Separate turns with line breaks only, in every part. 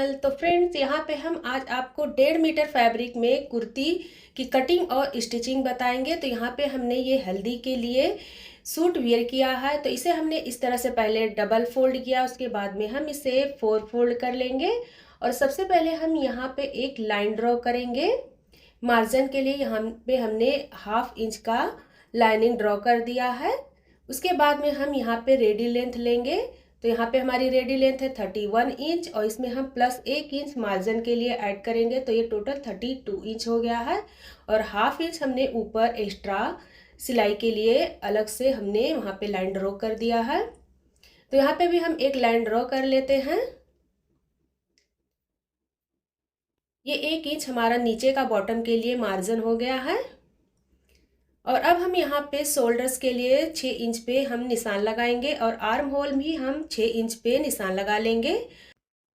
Channel. तो friends, यहाँ पे हम आज आपको 1.5 मीटर फैब्रिक में कुर्ती की कटिंग और स्टिचिंग बताएंगे। तो यहाँ पे हमने ये हल्दी के लिए सूट वियर किया है। तो इसे हमने इस तरह से पहले डबल फोल्ड किया, उसके बाद में हम इसे 4 फोल्ड कर लेंगे। और सबसे पहले हम यहाँ पे एक लाइन ड्रॉ करेंगे मार्जिन के लिए। यहाँ पे हमने 1/2 इंच का लाइनिंग ड्रॉ कर दिया है। उसके बाद में हम यहाँ पे रेडी लेंथ लेंगे। तो यहाँ पे हमारी रेडी लेंथ है 31 इंच और इसमें हम प्लस 1 इंच मार्जिन के लिए ऐड करेंगे, तो ये टोटल 32 इंच हो गया है। और 1/2 इंच हमने ऊपर एक्स्ट्रा सिलाई के लिए अलग से हमने वहाँ पे लाइन ड्रॉ कर दिया है। तो यहाँ पे भी हम एक लाइन ड्रॉ कर लेते हैं। ये 1 इंच हमारा नीचे का बॉटम के लिए मार्जिन हो गया है। और अब हम यहाँ पे शोल्डर्स के लिए 6 इंच पे हम निशान लगाएंगे और आर्म होल भी हम 6 इंच पे निशान लगा लेंगे।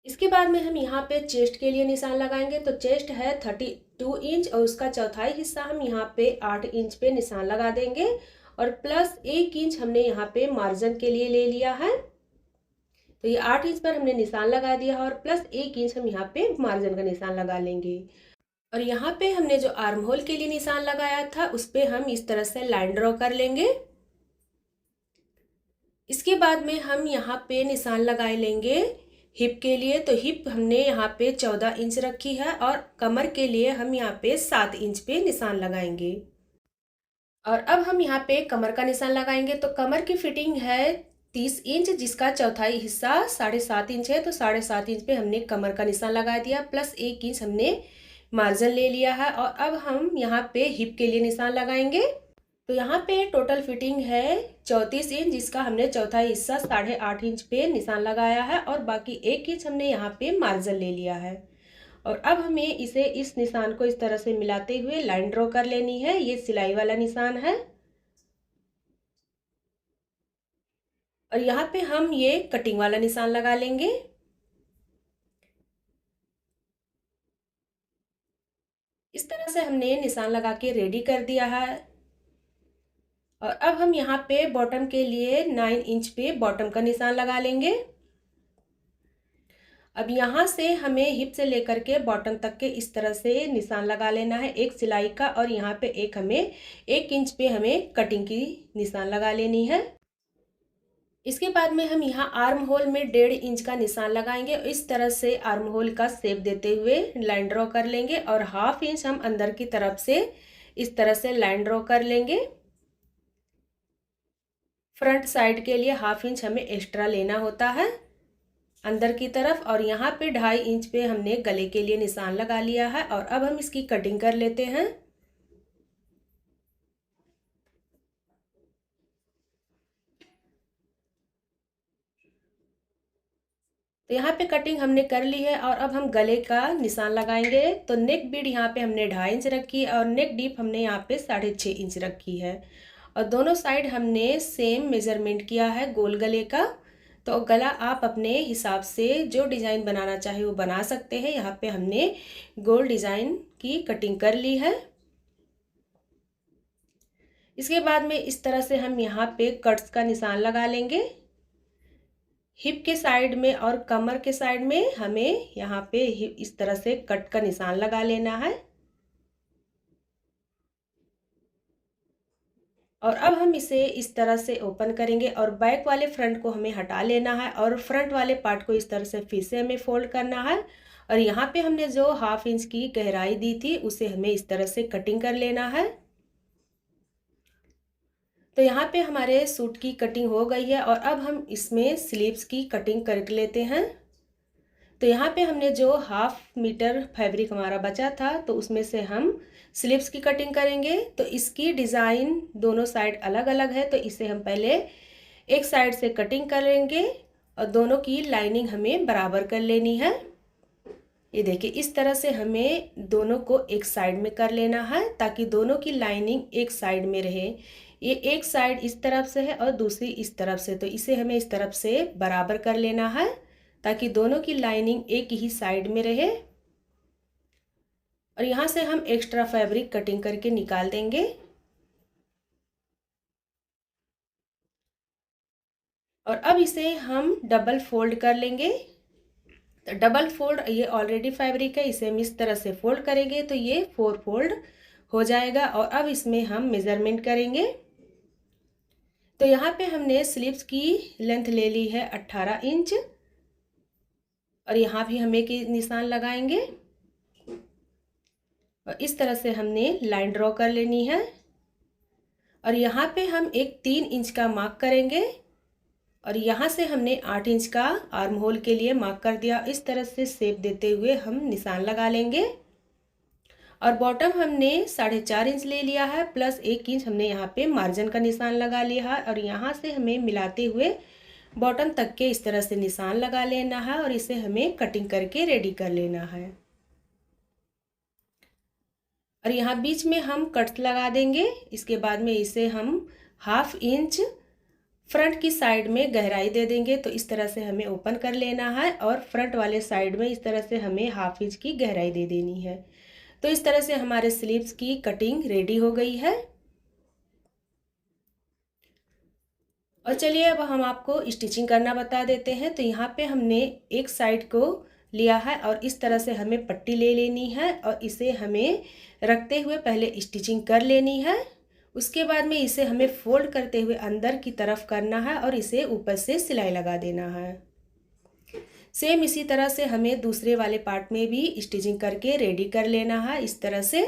इसके बाद में हम यहाँ पे चेस्ट के लिए निशान लगाएंगे। तो चेस्ट है 32 इंच और उसका चौथाई हिस्सा हम यहाँ पे 8 इंच पे निशान लगा देंगे। और प्लस 1 इंच हमने यहाँ पे मार्जिन के लिए ले लिया है। तो ये 8 इंच पर हमने निशान लगा दिया और प्लस 1 इंच हम यहाँ पे मार्जिन का निशान लगा लेंगे। और यहाँ पे हमने जो आर्म होल के लिए निशान लगाया था उस पे हम इस तरह से लाइन ड्रॉ कर लेंगे। इसके बाद में हम यहाँ पे निशान लगाए लेंगे हिप के लिए। तो हिप हमने यहाँ पे 14 इंच रखी है और कमर के लिए हम यहाँ पे 7 इंच पे निशान लगाएंगे। और अब हम यहाँ पे कमर का निशान लगाएंगे। तो कमर की फिटिंग है 30 इंच, जिसका चौथाई हिस्सा 7.5 इंच है। तो 7.5 इंच पे हमने कमर का निशान लगा दिया, प्लस 1 इंच हमने मार्जिन ले लिया है। और अब हम यहाँ पे हिप के लिए निशान लगाएंगे। तो यहाँ पे टोटल फिटिंग है 34 इंच, जिसका हमने चौथाई हिस्सा 8.5 इंच पे निशान लगाया है और बाकी 1 इंच हमने यहाँ पे मार्जिन ले लिया है। और अब हमें इसे इस निशान को इस तरह से मिलाते हुए लाइन ड्रॉ कर लेनी है। ये सिलाई वाला निशान है और यहाँ पे हम ये कटिंग वाला निशान लगा लेंगे। इस तरह से हमने निशान लगा के रेडी कर दिया है। और अब हम यहाँ पे बॉटम के लिए 9 इंच पे बॉटम का निशान लगा लेंगे। अब यहाँ से हमें हिप से लेकर के बॉटम तक के इस तरह से निशान लगा लेना है एक सिलाई का। और यहाँ पे एक हमें 1 इंच पे हमें कटिंग की निशान लगा लेनी है। इसके बाद में हम यहाँ आर्म होल में 1.5 इंच का निशान लगाएंगे। इस तरह से आर्म होल का शेप देते हुए लाइन ड्रॉ कर लेंगे और 1/2 इंच हम अंदर की तरफ से इस तरह से लाइन ड्रॉ कर लेंगे। फ्रंट साइड के लिए 1/2 इंच हमें एक्स्ट्रा लेना होता है अंदर की तरफ। और यहाँ पे 2.5 इंच पे हमने गले के लिए निशान लगा लिया है। और अब हम इसकी कटिंग कर लेते हैं। तो यहाँ पे कटिंग हमने कर ली है और अब हम गले का निशान लगाएंगे। तो नेक बीड यहाँ पे हमने 2.5 इंच रखी है और नेक डीप हमने यहाँ पे 6.5 इंच रखी है। और दोनों साइड हमने सेम मेजरमेंट किया है गोल गले का। तो गला आप अपने हिसाब से जो डिज़ाइन बनाना चाहे वो बना सकते हैं। यहाँ पे हमने गोल डिज़ाइन की कटिंग कर ली है। इसके बाद में इस तरह से हम यहाँ पे कट्स का निशान लगा लेंगे। हिप के साइड में और कमर के साइड में हमें यहाँ पे इस तरह से कट का निशान लगा लेना है। और अब हम इसे इस तरह से ओपन करेंगे और बैक वाले फ्रंट को हमें हटा लेना है और फ्रंट वाले पार्ट को इस तरह से फिर से हमें फोल्ड करना है। और यहाँ पे हमने जो 1/2 इंच की गहराई दी थी उसे हमें इस तरह से कटिंग कर लेना है। तो यहाँ पे हमारे सूट की कटिंग हो गई है और अब हम इसमें स्लीव्स की कटिंग कर लेते हैं। तो यहाँ पे हमने जो 1/2 मीटर फैब्रिक हमारा बचा था तो उसमें से हम स्लीव्स की कटिंग करेंगे। तो इसकी डिज़ाइन दोनों साइड अलग अलग है, तो इसे हम पहले एक साइड से कटिंग करेंगे और दोनों की लाइनिंग हमें बराबर कर लेनी है। ये देखिए, इस तरह से हमें दोनों को एक साइड में कर लेना है ताकि दोनों की लाइनिंग एक साइड में रहे। ये एक साइड इस तरफ से है और दूसरी इस तरफ से, तो इसे हमें इस तरफ से बराबर कर लेना है ताकि दोनों की लाइनिंग एक ही साइड में रहे। और यहाँ से हम एक्स्ट्रा फैब्रिक कटिंग करके निकाल देंगे। और अब इसे हम डबल फोल्ड कर लेंगे। तो डबल फोल्ड, ये ऑलरेडी फैब्रिक है, इसे हम इस तरह से फोल्ड करेंगे तो ये 4 फोल्ड हो जाएगा। और अब इसमें हम मेज़रमेंट करेंगे। तो यहाँ पे हमने स्लीव्स की लेंथ ले ली है 18 इंच और यहाँ भी हम एक निशान लगाएंगे और इस तरह से हमने लाइन ड्रॉ कर लेनी है। और यहाँ पे हम एक 3 इंच का मार्क करेंगे और यहाँ से हमने 8 इंच का आर्म होल के लिए मार्क कर दिया। इस तरह से शेप देते हुए हम निशान लगा लेंगे। और बॉटम हमने 4.5 इंच ले लिया है, प्लस 1 इंच हमने यहाँ पे मार्जिन का निशान लगा लिया है। और यहाँ से हमें मिलाते हुए बॉटम तक के इस तरह से निशान लगा लेना है और इसे हमें कटिंग करके रेडी कर लेना है। और यहाँ बीच में हम कट्स लगा देंगे। इसके बाद में इसे हम 1/2 इंच फ्रंट की साइड में गहराई दे देंगे। तो इस तरह से हमें ओपन कर लेना है और फ्रंट वाले साइड में इस तरह से हमें 1/2 इंच की गहराई दे देनी है। तो इस तरह से हमारे स्लीव्स की कटिंग रेडी हो गई है। और चलिए अब हम आपको स्टिचिंग करना बता देते हैं। तो यहाँ पे हमने एक साइड को लिया है और इस तरह से हमें पट्टी ले लेनी है और इसे हमें रखते हुए पहले स्टिचिंग कर लेनी है। उसके बाद में इसे हमें फोल्ड करते हुए अंदर की तरफ करना है और इसे ऊपर से सिलाई लगा देना है। सेम इसी तरह से हमें दूसरे वाले पार्ट में भी स्टिचिंग करके रेडी कर लेना है इस तरह से।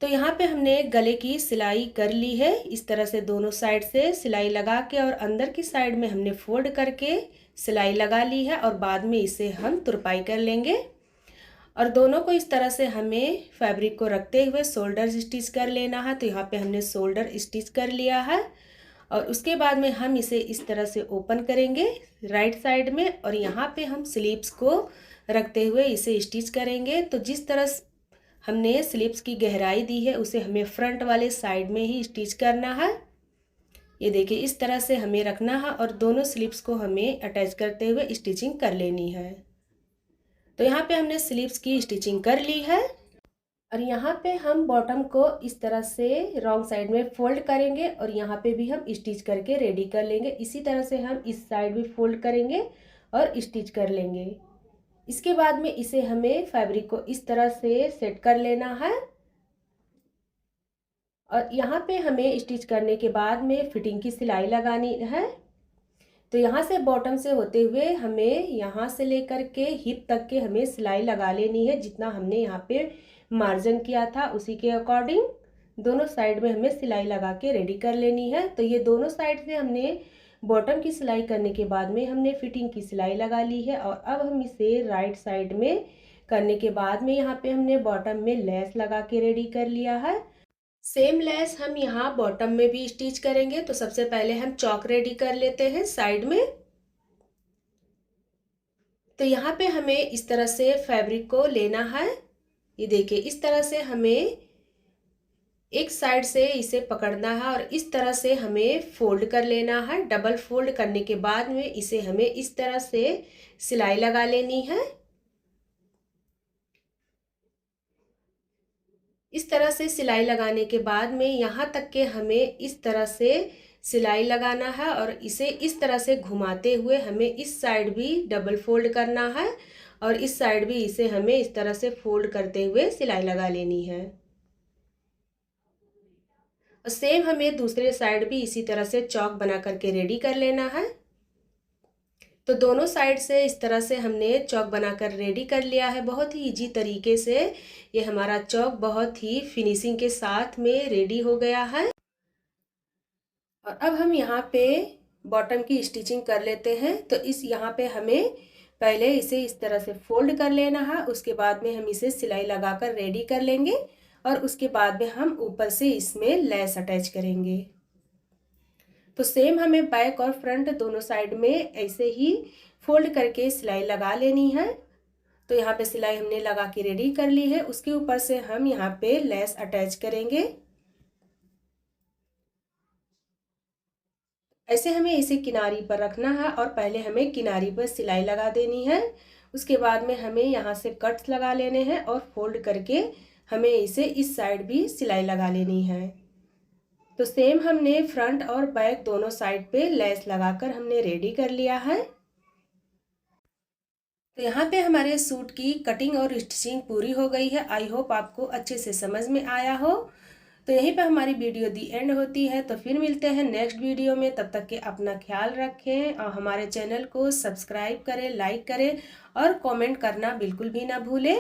तो यहाँ पे हमने गले की सिलाई कर ली है। इस तरह से दोनों साइड से सिलाई लगा के और अंदर की साइड में हमने फोल्ड करके सिलाई लगा ली है और बाद में इसे हम तुरपाई कर लेंगे। और दोनों को इस तरह से हमें फैब्रिक को रखते हुए शोल्डर स्टिच कर लेना है। तो यहाँ पे हमने शोल्डर स्टिच कर लिया है और उसके बाद में हम इसे इस तरह से ओपन करेंगे राइट साइड में और यहाँ पे हम स्लीव्स को रखते हुए इसे स्टिच करेंगे। तो जिस तरह हमने स्लीव्स की गहराई दी है उसे हमें फ्रंट वाले साइड में ही स्टिच करना है। ये देखिए इस तरह से हमें रखना है और दोनों स्लीव्स को हमें अटैच करते हुए स्टिचिंग कर लेनी है। तो यहाँ पे हमने स्लीव्स की स्टिचिंग कर ली है और यहाँ पे हम बॉटम को इस तरह से रॉन्ग साइड में फोल्ड करेंगे और यहाँ पे भी हम स्टिच करके रेडी कर लेंगे। इसी तरह से हम इस साइड भी फोल्ड करेंगे और स्टिच कर लेंगे। इसके बाद में इसे हमें फैब्रिक को इस तरह से सेट कर लेना है और यहाँ पे हमें स्टिच करने के बाद में फिटिंग की सिलाई लगानी है। तो यहाँ से बॉटम से होते हुए हमें यहाँ से लेकर के हिप तक के हमें सिलाई लगा लेनी है। जितना हमने यहाँ पे मार्जिन किया था उसी के अकॉर्डिंग दोनों साइड में हमें सिलाई लगा के रेडी कर लेनी है। तो ये दोनों साइड से हमने बॉटम की सिलाई करने के बाद में हमने फिटिंग की सिलाई लगा ली है। और अब हम इसे राइट साइड में करने के बाद में यहाँ पे हमने बॉटम में लेस लगा के रेडी कर लिया है। सेम लेस हम यहाँ बॉटम में भी स्टिच करेंगे। तो सबसे पहले हम चौक रेडी कर लेते हैं साइड में। तो यहाँ पे हमें इस तरह से फैब्रिक को लेना है। ये देखिए इस तरह से हमें एक साइड से इसे पकड़ना है और इस तरह से हमें फोल्ड कर लेना है। डबल फोल्ड करने के बाद में इसे हमें इस तरह से सिलाई लगा लेनी है। इस तरह से सिलाई लगाने के बाद में यहाँ तक के हमें इस तरह से सिलाई लगाना है और इसे इस तरह से घुमाते हुए हमें इस साइड भी डबल फोल्ड करना है और इस साइड भी इसे हमें इस तरह से फोल्ड करते हुए सिलाई लगा लेनी है। और सेम हमें दूसरे साइड भी इसी तरह से चौक बना करके रेडी कर लेना है। तो दोनों साइड से इस तरह से हमने चौक बनाकर रेडी कर लिया है। बहुत ही इजी तरीके से ये हमारा चौक बहुत ही फिनिशिंग के साथ में रेडी हो गया है। और अब हम यहाँ पे बॉटम की स्टिचिंग कर लेते हैं। तो इस यहाँ पे हमें पहले इसे इस तरह से फोल्ड कर लेना है। उसके बाद में हम इसे सिलाई लगाकर रेडी कर लेंगे और उसके बाद में हम ऊपर से इसमें लेस अटैच करेंगे। तो सेम हमें बैक और फ्रंट दोनों साइड में ऐसे ही फोल्ड करके सिलाई लगा लेनी है। तो यहाँ पे सिलाई हमने लगा के रेडी कर ली है। उसके ऊपर से हम यहाँ पे लेस अटैच करेंगे। ऐसे हमें इसे किनारी पर रखना है और पहले हमें किनारी पर सिलाई लगा देनी है। उसके बाद में हमें यहाँ से कट्स लगा लेने हैं और फोल्ड करके हमें इसे इस साइड भी सिलाई लगा लेनी है। तो सेम हमने फ्रंट और बैक दोनों साइड पे लेस लगाकर हमने रेडी कर लिया है। तो यहाँ पे हमारे सूट की कटिंग और स्टिचिंग पूरी हो गई है। आई होप आपको अच्छे से समझ में आया हो। तो यहीं पे हमारी वीडियो दी एंड होती है। तो फिर मिलते हैं नेक्स्ट वीडियो में। तब तक के अपना ख्याल रखें और हमारे चैनल को सब्सक्राइब करें, लाइक करें और कमेंट करना बिल्कुल भी ना भूलें।